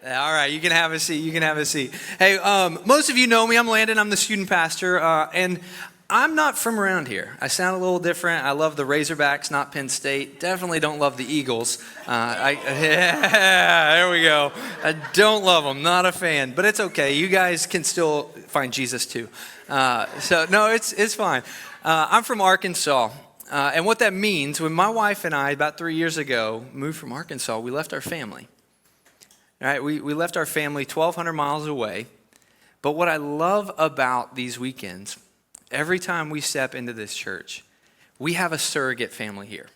All right, you can have a seat. You can have a seat. Hey, most of you know me. I'm Landon. I'm the student pastor, and I'm not from around here. I sound a little different. I love the Razorbacks, not Penn State. Definitely don't love the Eagles. Yeah, there we go. I don't love them. Not a fan, but it's okay. You guys can still find Jesus too. So no, it's fine. I'm from Arkansas. And what that means, when my wife and I, about 3 years ago, moved from Arkansas, we left our family. All right, we left our family 1,200 miles away. But what I love about these weekends, every time we step into this church, we have a surrogate family here.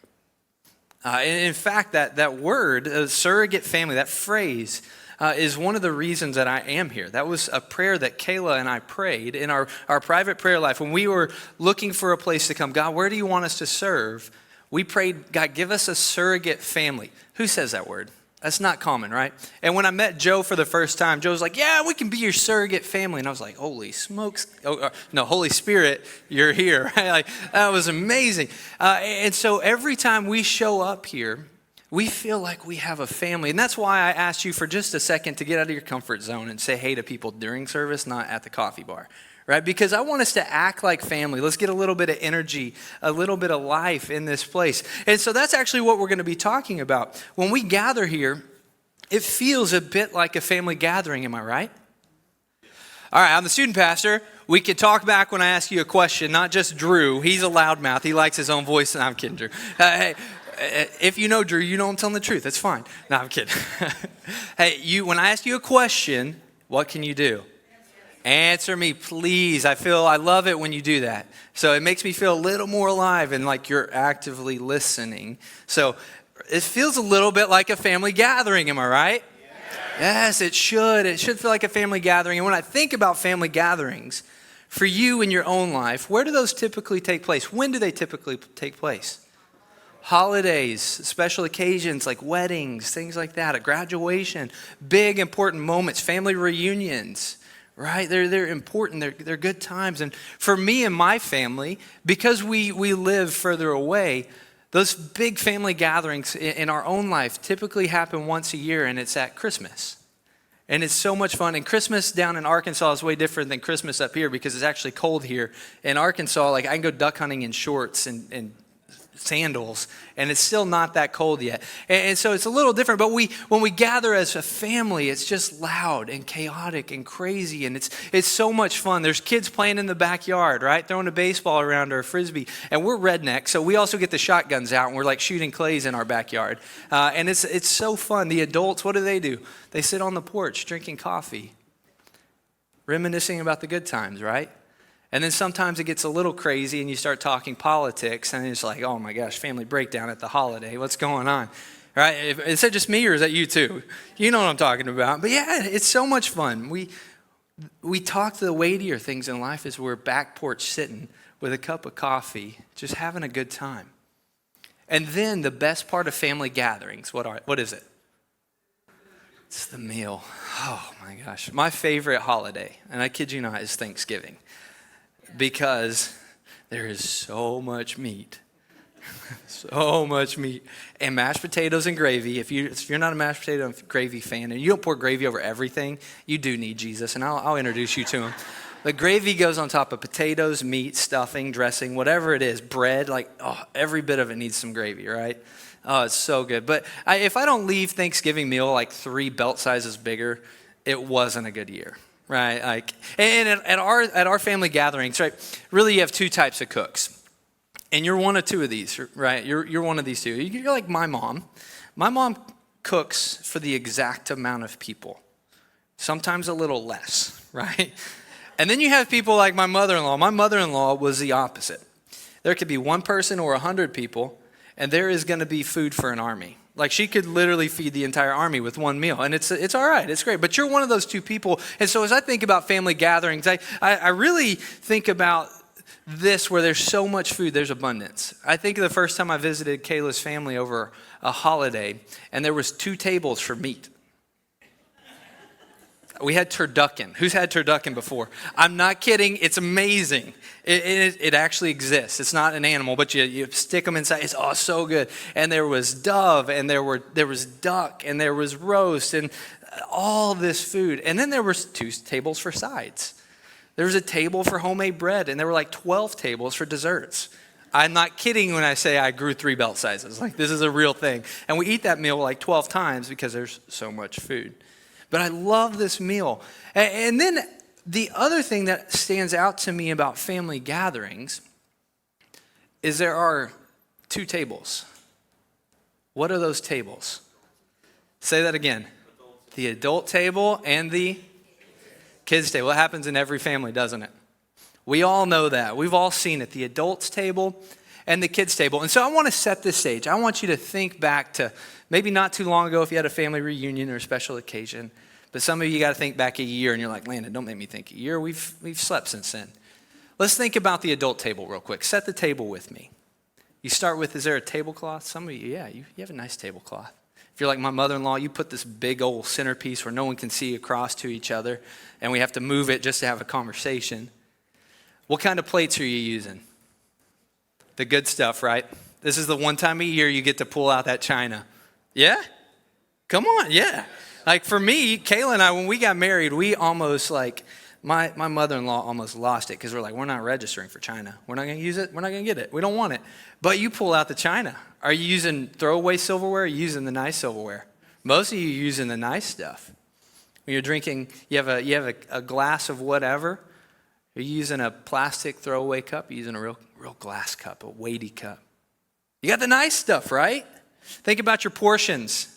In fact, that word, surrogate family, that phrase, is one of the reasons that I am here. That was a prayer that Kayla and I prayed in our private prayer life. When we were looking for a place to come, God, where do you want us to serve? We prayed, God, give us a surrogate family. Who says that word? That's not common, right? And when I met Joe for the first time, Joe was like, yeah, we can be your surrogate family. And I was like, holy smokes. No, Holy Spirit, you're here. Like, that was amazing. And so every time we show up here, we feel like we have a family. And that's why I asked you for just a second to get out of your comfort zone and say hey to people during service, not at the coffee bar. Right? Because I want us to act like family. Let's get a little bit of energy, a little bit of life in this place. And so that's actually what we're going to be talking about. When we gather here, it feels a bit like a family gathering. Am I right? All right, I'm the student pastor. We could talk back when I ask you a question, not just Drew. He's a loudmouth. He likes his own voice. No, I'm kidding, Drew. Hey, if you know Drew, you know I'm telling the truth. That's fine. No, I'm kidding. Hey, when I ask you a question, what can you do? Answer me, please. I love it when you do that. So it makes me feel a little more alive and like you're actively listening. So it feels a little bit like a family gathering, am I right? Yes, it should. It should feel like a family gathering. And when I think about family gatherings, for you in your own life, where do those typically take place? When do they typically take place? Holidays, special occasions like weddings, things like that, a graduation, big important moments, family reunions. Right? They're important. They're good times. And for me and my family, because we live further away, those big family gatherings in our own life typically happen once a year, and it's at Christmas. And it's so much fun. And Christmas down in Arkansas is way different than Christmas up here because it's actually cold here. In Arkansas, like I can go duck hunting in shorts and sandals, and it's still not that cold yet. And so it's a little different, but when we gather as a family, it's just loud and chaotic and crazy, and it's so much fun. There's kids playing in the backyard, right? Throwing a baseball around or a frisbee, and we're rednecks, so we also get the shotguns out, and we're like shooting clays in our backyard. And it's so fun. The adults, what do? They sit on the porch drinking coffee, reminiscing about the good times, right? And then sometimes it gets a little crazy and you start talking politics and it's like, oh my gosh, family breakdown at the holiday. What's going on? Right? Is that just me or is that you too? You know what I'm talking about. But yeah, it's so much fun. We talk to the weightier things in life as we're back porch sitting with a cup of coffee, just having a good time. And then the best part of family gatherings, what is it? It's the meal. Oh my gosh. My favorite holiday, and I kid you not, is Thanksgiving. Because there is so much meat. So much meat. And mashed potatoes and gravy. If you're not a mashed potato and gravy fan, and you don't pour gravy over everything, you do need Jesus, and I'll introduce you to him. The gravy goes on top of potatoes, meat, stuffing, dressing, whatever it is, bread, every bit of it needs some gravy, right? Oh, it's so good. But if I don't leave Thanksgiving meal like 3 belt sizes bigger, it wasn't a good year. Right, and at our family gatherings, right? Really, you have 2 types of cooks, and you're one of 2 of these, right? You're one of these 2. You're like my mom. My mom cooks for the exact amount of people, sometimes a little less, right? And then you have people like my mother-in-law. My mother-in-law was the opposite. There could be 1 person or 100 people, and there is going to be food for an army. Like she could literally feed the entire army with 1 meal. And it's all right. It's great. But you're one of those 2 people. And so as I think about family gatherings, I really think about this where there's so much food, there's abundance. I think of the first time I visited Kayla's family over a holiday, and there was 2 tables for meat. We had turducken. Who's had turducken before? I'm not kidding. It's amazing. It actually exists. It's not an animal, but you stick them inside. It's so good. And there was dove, and there was duck, and there was roast, and all this food. And then there was 2 tables for sides. There was a table for homemade bread, and there were like 12 tables for desserts. I'm not kidding when I say I grew 3 belt sizes. Like, this is a real thing. And we eat that meal like 12 times because there's so much food. But I love this meal. And then the other thing that stands out to me about family gatherings is there are 2 tables. What are those tables? Say that again. The adult table and the kids' table. It happens in every family, doesn't it? We all know that. We've all seen it. The adults' table and the kids' table. And so I want to set this stage. I want you to think back to maybe not too long ago if you had a family reunion or a special occasion. But some of you got to think back a year, and you're like, Landon, don't make me think a year. We've slept since then. Let's think about the adult table real quick. Set the table with me. You start with, is there a tablecloth? Some of you, yeah, you have a nice tablecloth. If you're like my mother-in-law, you put this big old centerpiece where no one can see across to each other, and we have to move it just to have a conversation. What kind of plates are you using? The good stuff, right? This is the one time a year you get to pull out that china. Yeah? Come on, yeah. Like for me, Kayla and I, when we got married, we almost like, my mother-in-law almost lost it because we're like, we're not registering for china. We're not going to use it. We're not going to get it. We don't want it. But you pull out the china. Are you using throwaway silverware or are you using the nice silverware? Most of you are using the nice stuff. When you're drinking, you have a glass of whatever. Are you using a plastic throwaway cup? You're using a real glass cup, a weighty cup. You got the nice stuff, right? Think about your portions.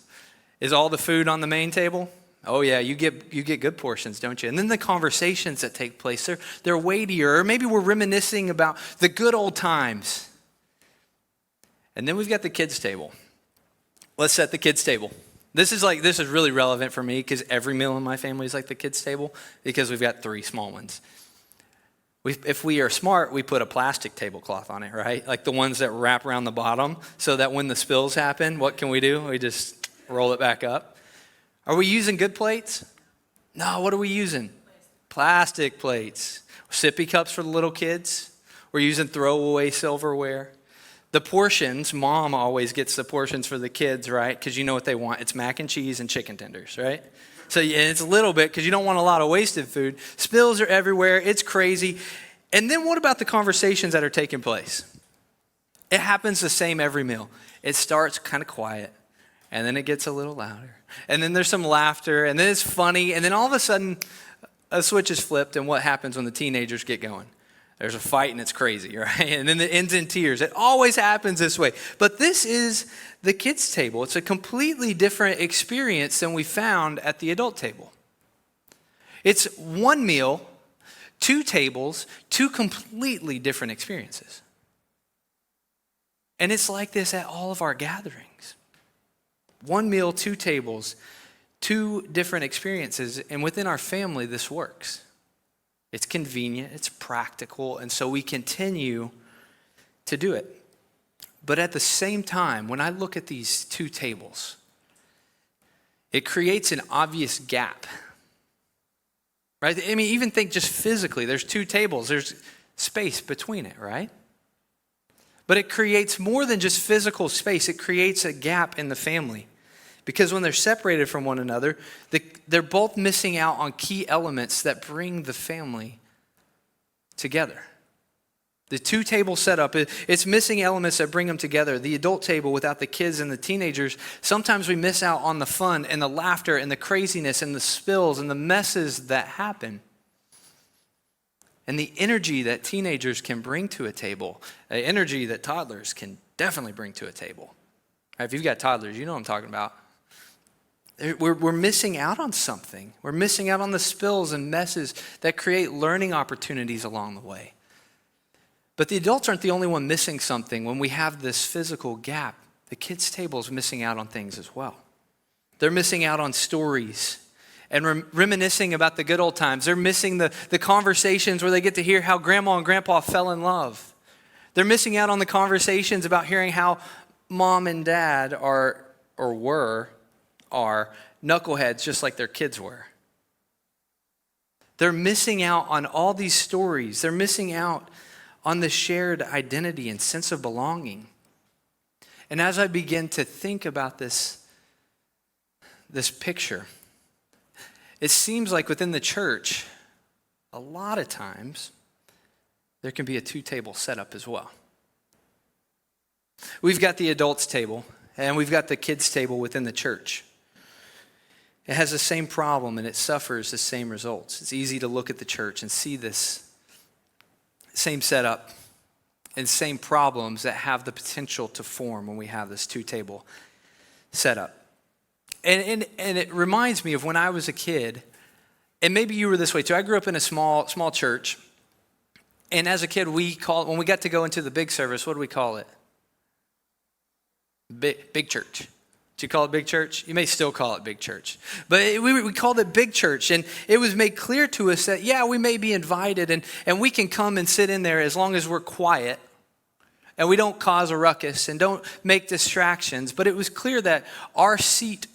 Is all the food on the main table? Oh yeah, you get good portions, don't you? And then the conversations that take place, they're weightier. Or maybe we're reminiscing about the good old times. And then we've got the kids' table. Let's set the kids' table. This is really relevant for me because every meal in my family is like the kids' table because we've got 3 small ones. If we are smart, we put a plastic tablecloth on it, right? Like the ones that wrap around the bottom so that when the spills happen, what can we do? We just roll it back up. Are we using good plates? No, what are we using? Plastic plates. Sippy cups for the little kids. We're using throwaway silverware. The portions, mom always gets the portions for the kids, right? Because you know what they want. It's mac and cheese and chicken tenders, right? So it's a little bit because you don't want a lot of wasted food. Spills are everywhere. It's crazy. And then what about the conversations that are taking place? It happens the same every meal. It starts kind of quiet, and then it gets a little louder. And then there's some laughter, and then it's funny, and then all of a sudden, a switch is flipped, and what happens when the teenagers get going? There's a fight, and it's crazy, right? And then it ends in tears. It always happens this way. But this is the kids' table. It's a completely different experience than we found at the adult table. It's one meal, 2 tables, 2 completely different experiences. And it's like this at all of our gatherings. 1 meal, 2 tables, 2 different experiences. And within our family, this works. It's convenient, it's practical, and so we continue to do it. But at the same time, when I look at these 2 tables, it creates an obvious gap. Right? I mean, even think just physically, there's 2 tables, there's space between it, right? But it creates more than just physical space. It creates a gap in the family. Because when they're separated from one another, they're both missing out on key elements that bring the family together. The 2 table setup, it's missing elements that bring them together. The adult table without the kids and the teenagers, sometimes we miss out on the fun and the laughter and the craziness and the spills and the messes that happen. And the energy that teenagers can bring to a table, the energy that toddlers can definitely bring to a table. If you've got toddlers, you know what I'm talking about. We're missing out on something. We're missing out on the spills and messes that create learning opportunities along the way. But the adults aren't the only one missing something. When we have this physical gap, the kids' table is missing out on things as well. They're missing out on stories and reminiscing about the good old times. They're missing the conversations where they get to hear how grandma and grandpa fell in love. They're missing out on the conversations about hearing how mom and dad are knuckleheads just like their kids were. They're missing out on all these stories. They're missing out on the shared identity and sense of belonging. And as I begin to think about this picture, it seems like within the church, a lot of times, there can be a two-table setup as well. We've got the adults table, and we've got the kids table within the church. It has the same problem, and it suffers the same results. It's easy to look at the church and see this same setup and same problems that have the potential to form when we have this two-table setup. And it reminds me of when I was a kid, and maybe you were this way too. I grew up in a small church, and as a kid, when we got to go into the big service, what do we call it? Big church. Do you call it big church? You may still call it big church. But we called it big church, and it was made clear to us that, yeah, we may be invited, and we can come and sit in there as long as we're quiet, and we don't cause a ruckus, and don't make distractions. But it was clear that our seat,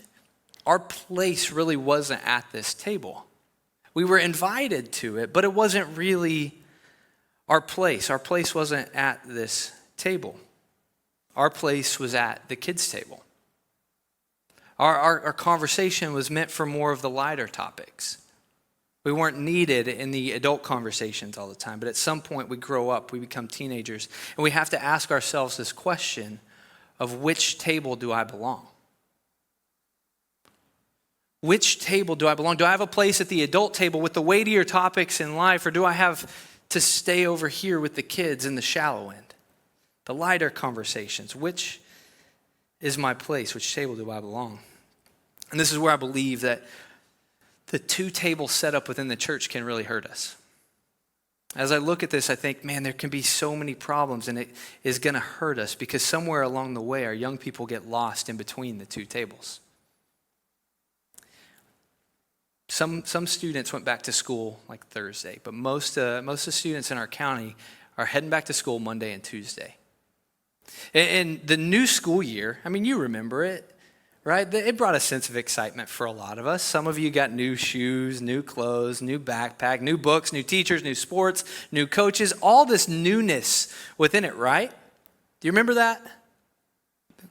our place really wasn't at this table. We were invited to it, but it wasn't really our place. Our place wasn't at this table. Our place was at the kids' table. Our conversation was meant for more of the lighter topics. We weren't needed in the adult conversations all the time, but at some point we grow up, we become teenagers, and we have to ask ourselves this question of which table do I belong? Which table do I belong? Do I have a place at the adult table with the weightier topics in life, or do I have to stay over here with the kids in the shallow end, the lighter conversations? Which is my place? Which table do I belong? And this is where I believe that the two-table setup within the church can really hurt us. As I look at this, I think, man, there can be so many problems, and it is going to hurt us because somewhere along the way, our young people get lost in between the two tables. Some students went back to school like Thursday, but most of the students in our county are heading back to school Monday and Tuesday. And the new school year, I mean, you remember it, right? It brought a sense of excitement for a lot of us. Some of you got new shoes, new clothes, new backpack, new books, new teachers, new sports, new coaches, all this newness within it, right? Do you remember that?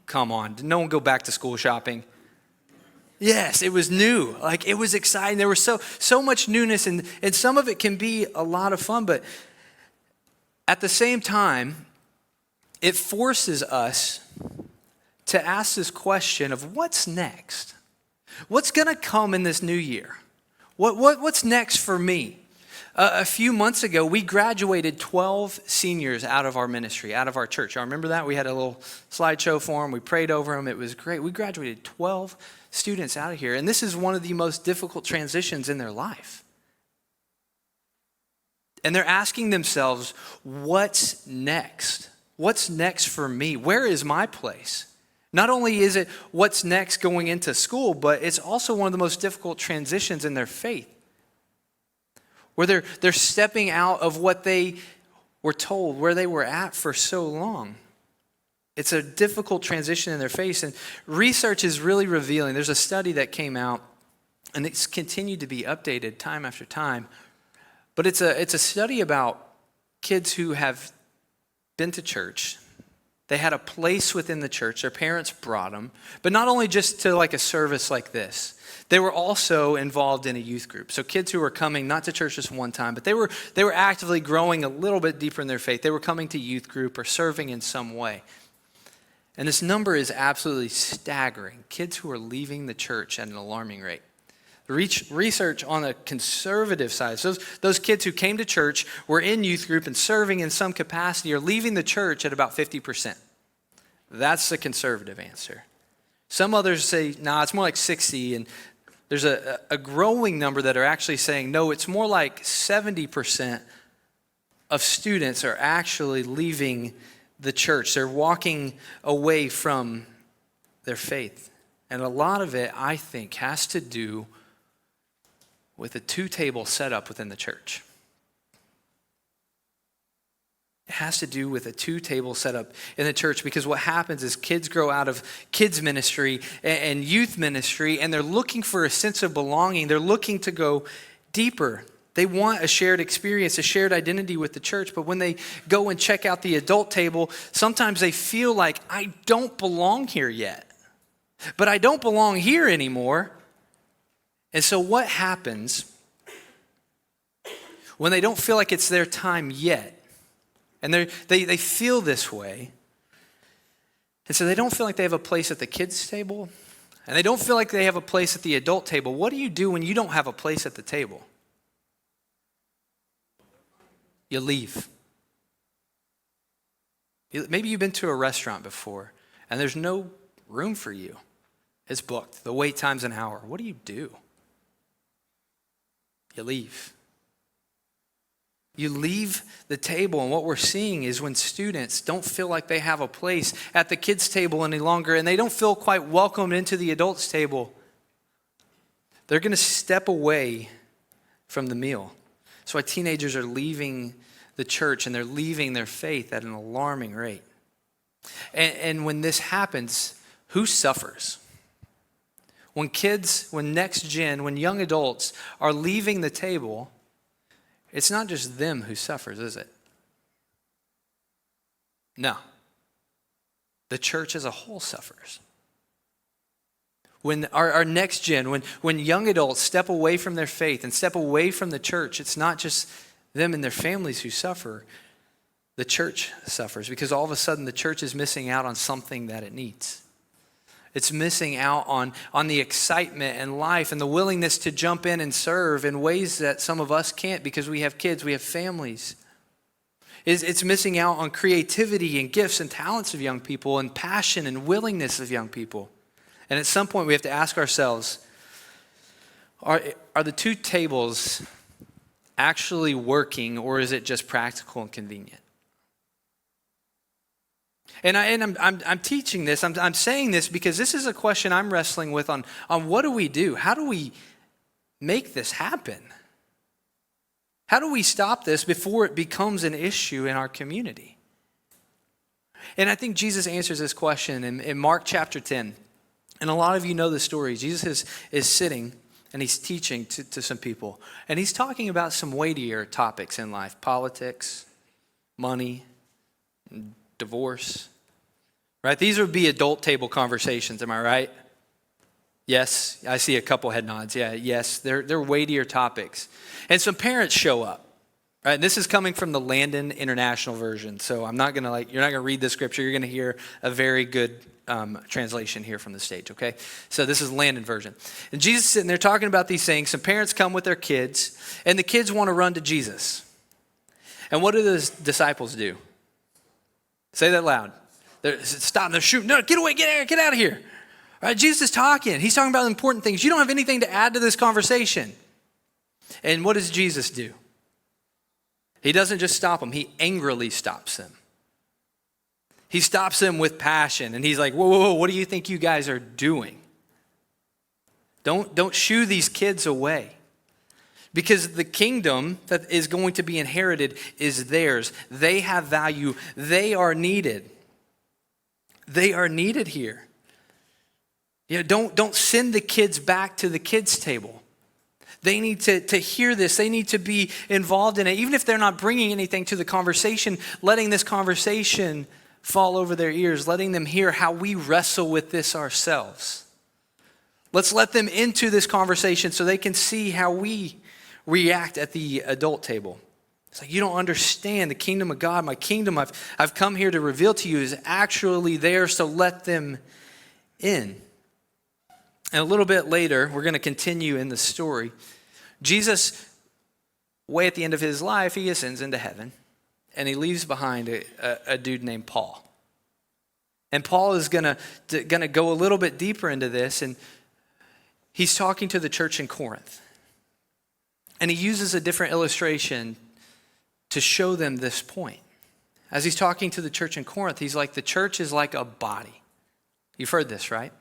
Come on, did no one go back to school shopping? Yes, it was new. Like, it was exciting. There was so much newness, and some of it can be a lot of fun, but at the same time, it forces us to ask this question of what's next? What's going to come in this new year? What's next for me? A few months ago, we graduated 12 seniors out of our ministry, out of our church. Y'all remember that? We had a little slideshow for them. We prayed over them. It was great. We graduated 12 students out of here, and this is one of the most difficult transitions in their life. And they're asking themselves, what's next? What's next for me? Where is my place? Not only is it what's next going into school, but it's also one of the most difficult transitions in their faith, where they're stepping out of what they were told, where they were at for so long. It's a difficult transition in their faith, and research is really revealing. There's a study that came out, and it's continued to be updated time after time, but it's a study about kids who have been to church. They had a place within the church. Their parents brought them, but not only just to like a service like this. They were also involved in a youth group. So kids who were coming not to church just one time, but they were actively growing a little bit deeper in their faith. They were coming to youth group or serving in some way. And this number is absolutely staggering. Kids who are leaving the church at an alarming rate. Research on a conservative side, so those kids who came to church, were in youth group and serving in some capacity, are leaving the church at about 50%. That's the conservative answer. Some others say, nah, it's more like 60, and there's a growing number that are actually saying, no, it's more like 70% of students are actually leaving the church. They're walking away from their faith. And a lot of it, I think, has to do with a two-table setup within the church. It has to do with a two-table setup in the church, because what happens is kids grow out of kids ministry and youth ministry, and they're looking for a sense of belonging. They're looking to go deeper. They want a shared experience, a shared identity with the church, but when they go and check out the adult table, sometimes they feel like, I don't belong here yet. But I don't belong here anymore And so what happens when they don't feel like it's their time yet? And they feel this way. And so they don't feel like they have a place at the kids' table. And they don't feel like they have a place at the adult table. What do you do when you don't have a place at the table? You leave. Maybe you've been to a restaurant before and there's no room for you. It's booked. The wait time's an hour. What do? You leave. You leave the table, and what we're seeing is when students don't feel like they have a place at the kids' table any longer, and they don't feel quite welcomed into the adults' table, they're going to step away from the meal. That's why teenagers are leaving the church, and they're leaving their faith at an alarming rate. And when this happens, who suffers? When kids, when next gen, when young adults are leaving the table, it's not just them who suffers, is it? No. The church as a whole suffers. When our next gen, when young adults step away from their faith and step away from the church, it's not just them and their families who suffer. The church suffers because all of a sudden the church is missing out on something that it needs. It's missing out on the excitement and life and the willingness to jump in and serve in ways that some of us can't because we have kids, we have families. It's missing out on creativity and gifts and talents of young people and passion and willingness of young people. And at some point we have to ask ourselves, are the two tables actually working, or is it just practical and convenient? And I'm teaching this, I'm saying this because this is a question I'm wrestling with on what do we do? How do we make this happen? How do we stop this before it becomes an issue in our community? And I think Jesus answers this question in Mark chapter 10. And a lot of you know the story. Jesus is sitting and he's teaching to some people. And he's talking about some weightier topics in life: politics, money, divorce. Right? These would be adult table conversations, am I right? Yes, I see a couple head nods. Yeah, yes, they're weightier topics. And some parents show up. Right? And this is coming from the Landon International Version. So I'm not going to you're not going to read the scripture. You're going to hear a very good translation here from the stage, okay? So this is Landon version. And Jesus is sitting there talking about these things. Some parents come with their kids, and the kids want to run to Jesus. And what do the disciples do? Say that loud. Stop, they're shooting. No, get away, get out of here. All right, Jesus is talking. He's talking about important things. You don't have anything to add to this conversation. And what does Jesus do? He doesn't just stop them. He angrily stops them. He stops them with passion. And he's like, whoa, what do you think you guys are doing? Don't shoo these kids away. Because the kingdom that is going to be inherited is theirs. They have value. They are needed. They are needed here. You know, don't send the kids back to the kids' table. They need to hear this. They need to be involved in it. Even if they're not bringing anything to the conversation, letting this conversation fall over their ears, letting them hear how we wrestle with this ourselves. Let's let them into this conversation so they can see how we react at the adult table. It's like, you don't understand the kingdom of God. My kingdom I've come here to reveal to you is actually there, so let them in. And a little bit later, we're going to continue in the story. Jesus, way at the end of his life, he ascends into heaven, and he leaves behind a dude named Paul. And Paul is going to go a little bit deeper into this, and he's talking to the church in Corinth. And he uses a different illustration to show them this point. As he's talking to the church in Corinth, he's like, the church is like a body. You've heard this, right?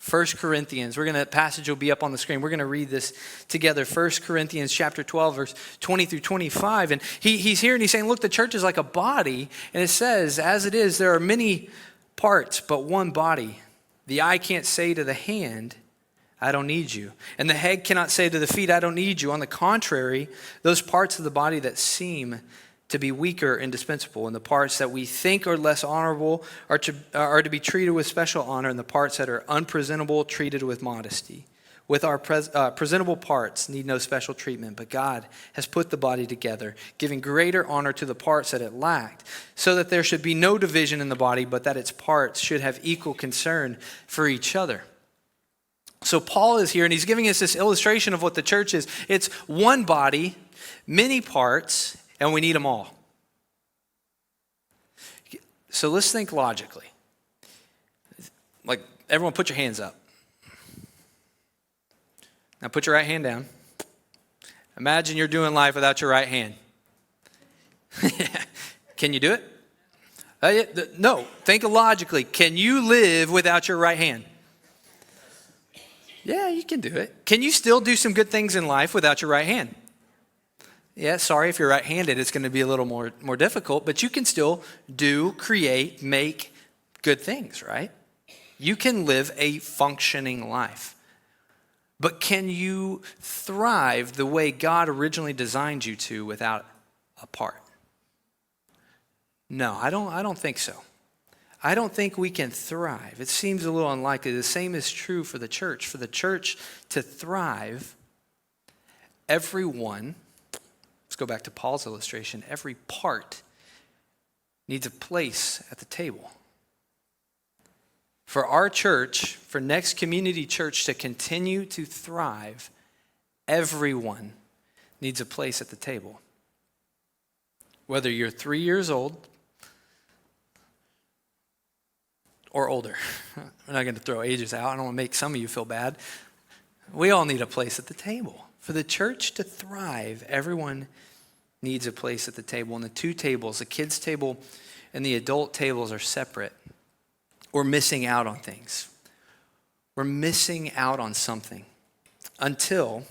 1 Corinthians, passage will be up on the screen. We're going to read this together. 1 Corinthians chapter 12, verse 20 through 25. And he's here and he's saying, look, the church is like a body. And it says, as it is, there are many parts, but one body. The eye can't say to the hand, I don't need you. And the head cannot say to the feet, I don't need you. On the contrary, those parts of the body that seem to be weaker are indispensable, and the parts that we think are less honorable are to be treated with special honor, and the parts that are unpresentable treated with modesty. with our presentable parts need no special treatment, but God has put the body together, giving greater honor to the parts that it lacked, so that there should be no division in the body, but that its parts should have equal concern for each other. So Paul is here, and he's giving us this illustration of what the church is. It's one body, many parts, and we need them all. So let's think logically. Like, everyone put your hands up. Now put your right hand down. Imagine you're doing life without your right hand. Can you do it? No, think logically. Can you live without your right hand? Yeah, you can do it. Can you still do some good things in life without your right hand? Yeah, sorry, if you're right-handed, it's going to be a little more difficult, but you can still do, create, make good things, right? You can live a functioning life. But can you thrive the way God originally designed you to without a part? No, I don't think so. I don't think we can thrive. It seems a little unlikely. The same is true for the church. For the church to thrive, everyone, let's go back to Paul's illustration, every part needs a place at the table. For our church, for Next Community Church to continue to thrive, everyone needs a place at the table. Whether you're 3 years old or older. We're not going to throw ages out. I don't want to make some of you feel bad. We all need a place at the table. For the church to thrive, everyone needs a place at the table. And the two tables, the kids' table and the adult tables, are separate. We're missing out on things. We're missing out on something until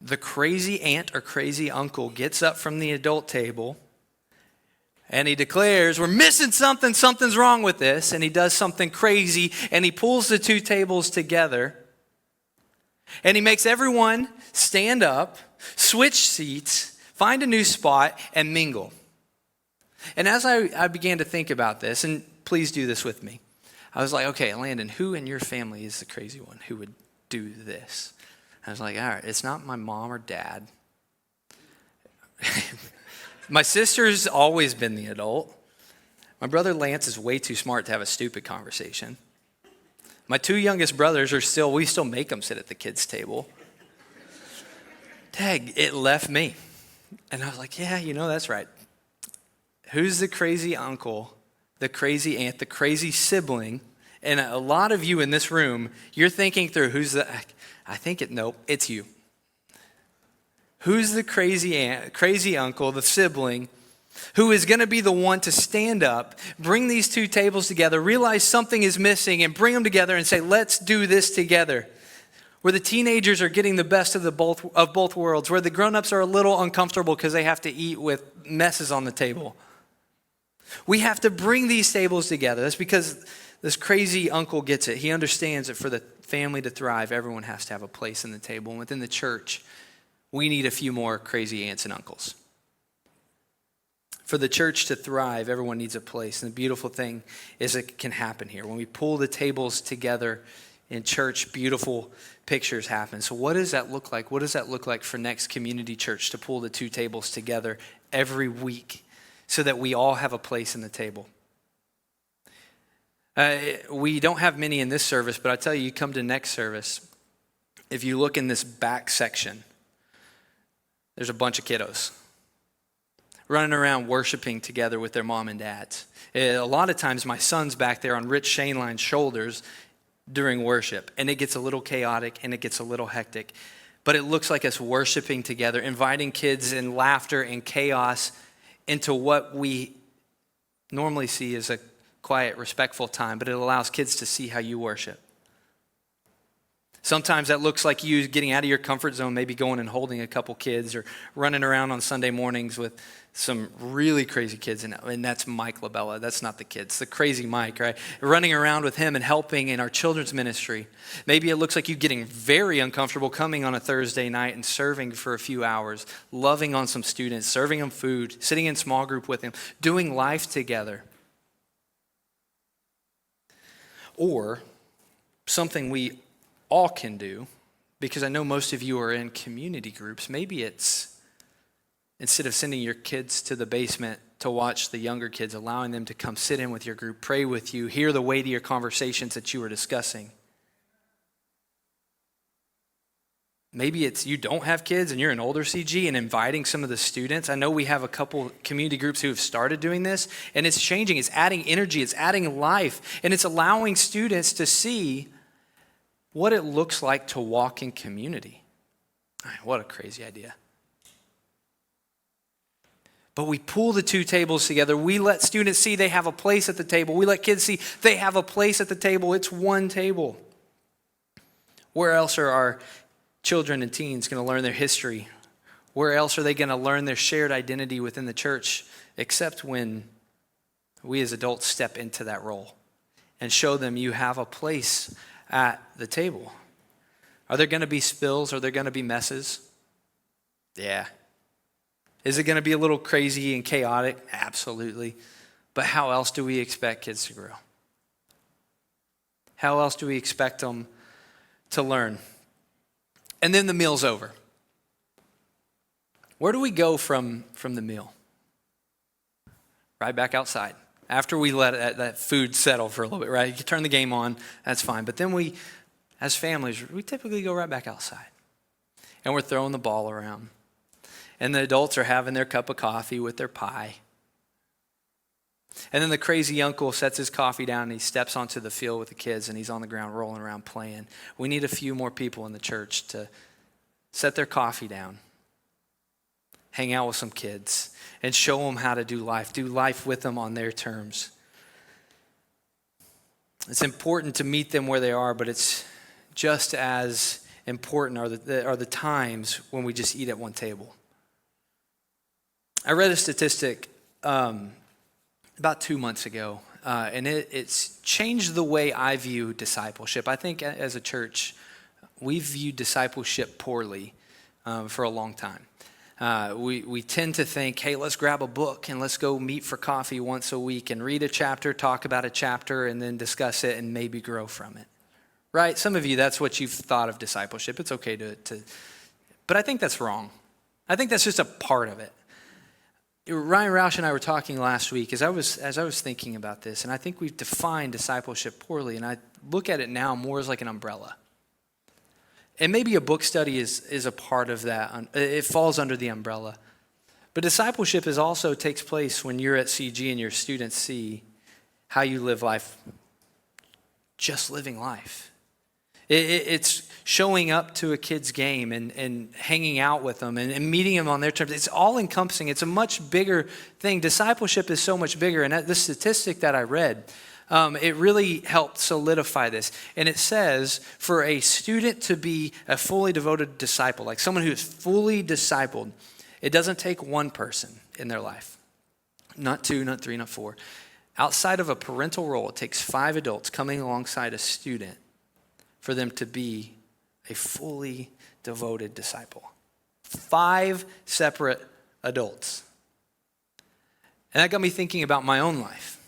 the crazy aunt or crazy uncle gets up from the adult table and he declares, we're missing something, something's wrong with this, and he does something crazy, and he pulls the two tables together, and he makes everyone stand up, switch seats, find a new spot, and mingle. And as I began to think about this, and please do this with me, I was like, okay, Landon, who in your family is the crazy one who would do this? I was like, all right, it's not my mom or dad. My sister's always been the adult. My brother Lance is way too smart to have a stupid conversation. My two youngest brothers we still make them sit at the kids' table. Dang, it left me. And I was like, yeah, that's right. Who's the crazy uncle, the crazy aunt, the crazy sibling? And a lot of you in this room, you're thinking through nope, it's you. Who's the crazy aunt, crazy uncle, the sibling, who is going to be the one to stand up, bring these two tables together, realize something is missing, and bring them together and say, let's do this together? Where the teenagers are getting the best of both worlds, where the grown-ups are a little uncomfortable because they have to eat with messes on the table. We have to bring these tables together. That's because this crazy uncle gets it. He understands that for the family to thrive, everyone has to have a place in the table. And within the church, we need a few more crazy aunts and uncles. For the church to thrive, everyone needs a place. And the beautiful thing is it can happen here. When we pull the tables together in church, beautiful pictures happen. So what does that look like? What does that look like for Next Community Church to pull the two tables together every week so that we all have a place in the table? We don't have many in this service, but I tell you come to next service. If you look in this back section, there's a bunch of kiddos running around worshiping together with their mom and dads. A lot of times my son's back there on Rich Shainline's shoulders during worship, and it gets a little chaotic and it gets a little hectic. But it looks like us worshiping together, inviting kids in laughter and chaos into what we normally see as a quiet, respectful time, but it allows kids to see how you worship. Sometimes that looks like you getting out of your comfort zone, maybe going and holding a couple kids or running around on Sunday mornings with some really crazy kids. And that's Mike LaBella. That's not the kids. The crazy Mike, right? Running around with him and helping in our children's ministry. Maybe it looks like you getting very uncomfortable coming on a Thursday night and serving for a few hours, loving on some students, serving them food, sitting in small group with them, doing life together. Or something we all can do, because I know most of you are in community groups, maybe it's instead of sending your kids to the basement to watch the younger kids, allowing them to come sit in with your group, pray with you, hear the weightier conversations that you were discussing. Maybe it's you don't have kids and you're an older CG and inviting some of the students. I know we have a couple community groups who have started doing this, and it's changing. It's adding energy. It's adding life. And it's allowing students to see what it looks like to walk in community. What a crazy idea. But we pull the two tables together. We let students see they have a place at the table. We let kids see they have a place at the table. It's one table. Where else are our children and teens going to learn their history? Where else are they going to learn their shared identity within the church, except when we as adults step into that role and show them you have a place at the table? Are there going to be spills? Are there going to be messes? Yeah. Is it going to be a little crazy and chaotic? Absolutely. But how else do we expect kids to grow? How else do we expect them to learn? And then the meal's over. Where do we go from the meal? Right back outside. After we let that food settle for a little bit, right? You can turn the game on, that's fine. But then we, as families, we typically go right back outside. And we're throwing the ball around. And the adults are having their cup of coffee with their pie. And then the crazy uncle sets his coffee down and he steps onto the field with the kids and he's on the ground rolling around playing. We need a few more people in the church to set their coffee down, hang out with some kids, and show them how to do life with them on their terms. It's important to meet them where they are, but it's just as important are the times when we just eat at one table. I read a statistic about 2 months ago, and it's changed the way I view discipleship. I think as a church, we've viewed discipleship poorly for a long time. We tend to think, hey, let's grab a book and let's go meet for coffee once a week and read a chapter, talk about a chapter, and then discuss it and maybe grow from it. Right? Some of you, that's what you've thought of discipleship. It's okay to but I think that's wrong. I think that's just a part of it. Ryan Roush and I were talking last week as I was thinking about this, and I think we've defined discipleship poorly, and I look at it now more as like an umbrella. And maybe a book study is a part of that. It falls under the umbrella. But discipleship also takes place when you're at CG and your students see how you live life, just living life. It's showing up to a kid's game and hanging out with them and meeting them on their terms. It's all encompassing. It's a much bigger thing. Discipleship is so much bigger. And the statistic that I read, it really helped solidify this. And it says for a student to be a fully devoted disciple, like someone who is fully discipled, it doesn't take one person in their life. Not two, not three, not four. Outside of a parental role, it takes 5 adults coming alongside a student for them to be a fully devoted disciple. 5 separate adults. And that got me thinking about my own life.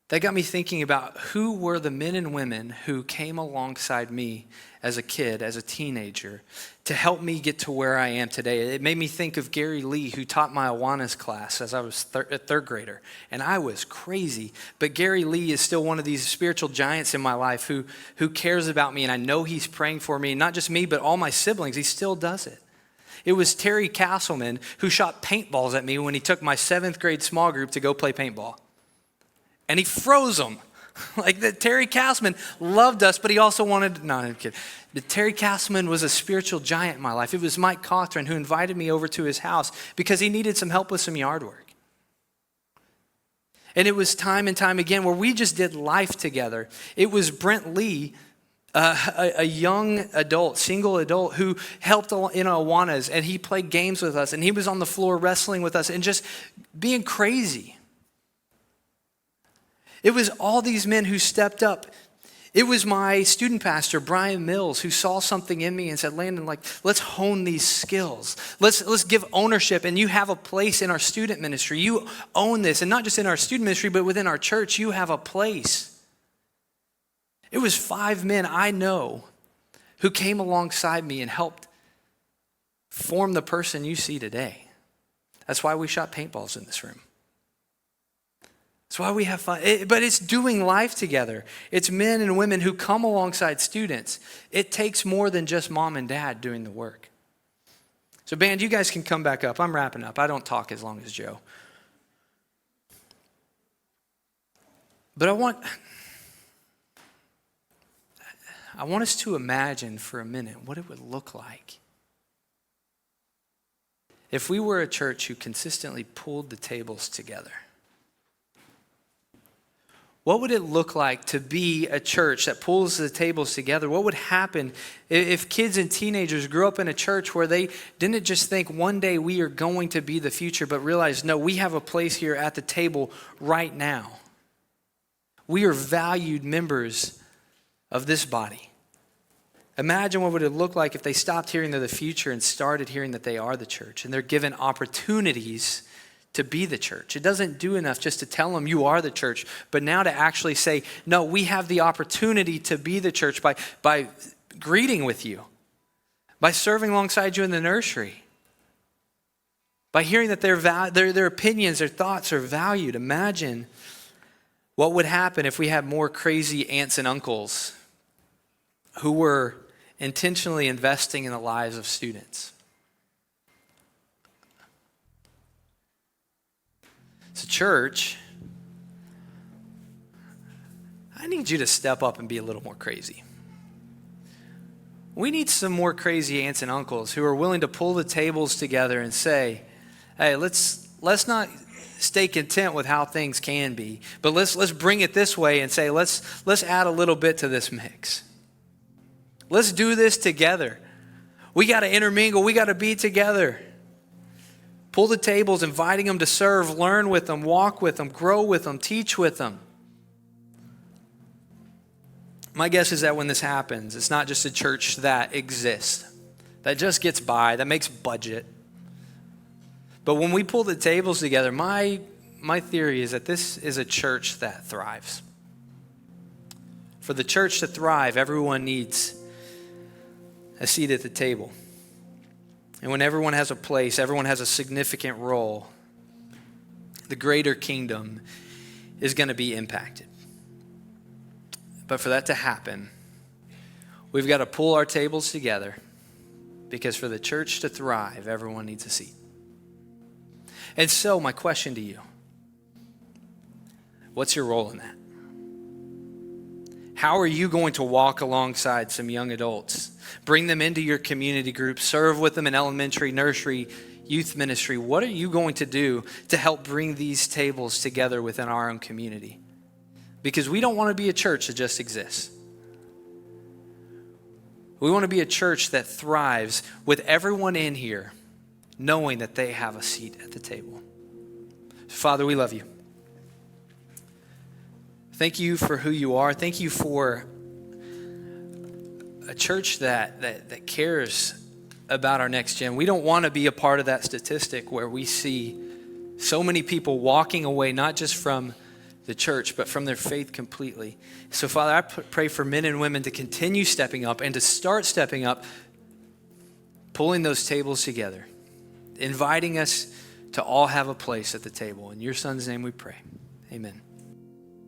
That got me thinking about who were the men and women who came alongside me as a kid, as a teenager, to help me get to where I am today. It made me think of Gary Lee, who taught my Awanas class as I was a third grader. And I was crazy. But Gary Lee is still one of these spiritual giants in my life who cares about me. And I know he's praying for me, not just me, but all my siblings. He still does it. It was Terry Castleman who shot paintballs at me when he took my 7th grade small group to go play paintball. And he froze them. Like that, Terry Castleman loved us, but he also wanted, no, I'm kidding. But Terry Castleman was a spiritual giant in my life. It was Mike Cothran who invited me over to his house because he needed some help with some yard work. And it was time and time again where we just did life together. It was Brent Lee, a young adult, single adult who helped in Awanas, and he played games with us, and he was on the floor wrestling with us and just being crazy. It was all these men who stepped up. It was my student pastor, Brian Mills, who saw something in me and said, Landon, let's hone these skills. Let's give ownership, and you have a place in our student ministry. You own this, and not just in our student ministry, but within our church, you have a place. It was 5 men I know who came alongside me and helped form the person you see today. That's why we shot paintballs in this room. That's why we have fun. But it's doing life together. It's men and women who come alongside students. It takes more than just mom and dad doing the work. So band, you guys can come back up. I'm wrapping up. I don't talk as long as Joe. But I want us to imagine for a minute what it would look like if we were a church who consistently pulled the tables together. What would it look like to be a church that pulls the tables together? What would happen if kids and teenagers grew up in a church where they didn't just think one day we are going to be the future, but realized, no, we have a place here at the table right now. We are valued members of this body. Imagine what would it look like if they stopped hearing they're the future and started hearing that they are the church, and they're given opportunities to be the church. It doesn't do enough just to tell them you are the church, but now to actually say, no, we have the opportunity to be the church by greeting with you, by serving alongside you in the nursery, by hearing that their opinions, their thoughts are valued. Imagine what would happen if we had more crazy aunts and uncles who were intentionally investing in the lives of students. So church, I need you to step up and be a little more crazy. We need some more crazy aunts and uncles who are willing to pull the tables together and say, hey, let's not stay content with how things can be, but let's bring it this way and say, let's add a little bit to this mix. Let's do this together. We got to intermingle. We got to be together. Pull the tables, inviting them to serve, learn with them, walk with them, grow with them, teach with them. My guess is that when this happens, it's not just a church that exists, that just gets by, that makes budget. But when we pull the tables together, my theory is that this is a church that thrives. For the church to thrive, everyone needs a seat at the table. And when everyone has a place, everyone has a significant role, the greater kingdom is going to be impacted. But for that to happen, we've got to pull our tables together, because for the church to thrive, everyone needs a seat. And so my question to you, what's your role in that? How are you going to walk alongside some young adults? Bring them into your community group, serve with them in elementary, nursery, youth ministry. What are you going to do to help bring these tables together within our own community? Because we don't want to be a church that just exists. We want to be a church that thrives with everyone in here knowing that they have a seat at the table. Father, we love you. Thank you for who you are. Thank you for a church that cares about our next gen. We don't want to be a part of that statistic where we see so many people walking away, not just from the church, but from their faith completely. So, Father, I pray for men and women to continue stepping up and to start stepping up, pulling those tables together, inviting us to all have a place at the table. In your Son's name we pray. Amen.